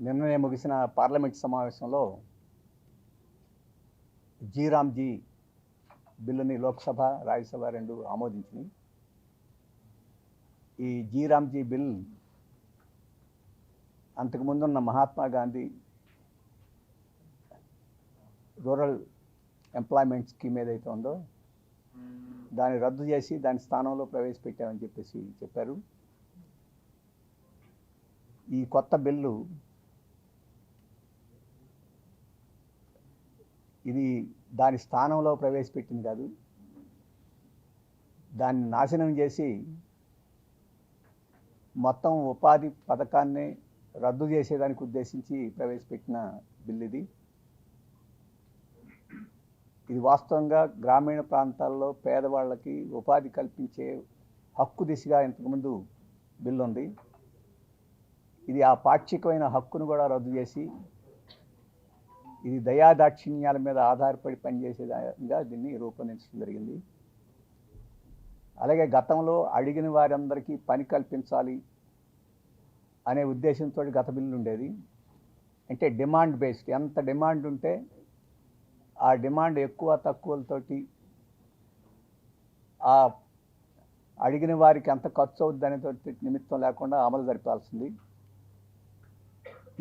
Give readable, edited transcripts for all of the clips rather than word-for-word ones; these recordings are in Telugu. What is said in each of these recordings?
నిన్ననే ముగిసిన పార్లమెంట్ సమావేశంలో జీరామ్జీ బిల్లుని లోక్సభ రాజ్యసభ రెండు ఆమోదించినాయి. ఈ జీరామ్జీ బిల్ అంతకుముందున్న Mahatma Gandhi rural employment scheme ఏదైతే ఉందో దాన్ని రద్దు చేసి దాని స్థానంలో ప్రవేశపెట్టామని చెప్పేసి చెప్పారు. ఈ కొత్త బిల్లు ఇది దాని స్థానంలో ప్రవేశపెట్టింది కాదు, దాన్ని నాశనం చేసి మొత్తం ఉపాధి పథకాన్ని రద్దు చేసేదానికి ఉద్దేశించి ప్రవేశపెట్టిన బిల్ ఇది. ఇది వాస్తవంగా గ్రామీణ ప్రాంతాల్లో పేదవాళ్ళకి ఉపాధి కల్పించే హక్కు దిశగా ఇంతకుముందు బిల్లు ఉంది. ఇది ఆ పాక్షికమైన హక్కును కూడా రద్దు చేసి ఇది దయాదాక్షిణ్యాల మీద ఆధారపడి పనిచేసేదానిగా దీన్ని రూపొందించడం జరిగింది. అలాగే గతంలో అడిగిన వారందరికీ పని కల్పించాలి అనే ఉద్దేశంతో గత బిల్లు ఉండేది. అంటే డిమాండ్ బేస్డ్, ఎంత డిమాండ్ ఉంటే ఆ డిమాండ్ ఎక్కువ తక్కువలతోటి ఆ అడిగిన వారికి ఎంత ఖర్చు అవుద్ది అనేటువంటి నిమిత్తం లేకుండా అమలు జరిపాల్సింది.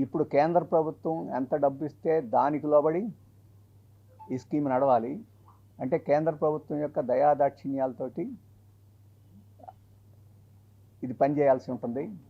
ఇప్పుడు కేంద్ర ప్రభుత్వం ఎంత డబ్బు ఇస్తే దానికి లోబడి ఈ స్కీమ్ నడవాలి. అంటే కేంద్ర ప్రభుత్వం యొక్క దయాదాక్షిణ్యాలతోటి ఇది పనిచేయాల్సి ఉంటుంది.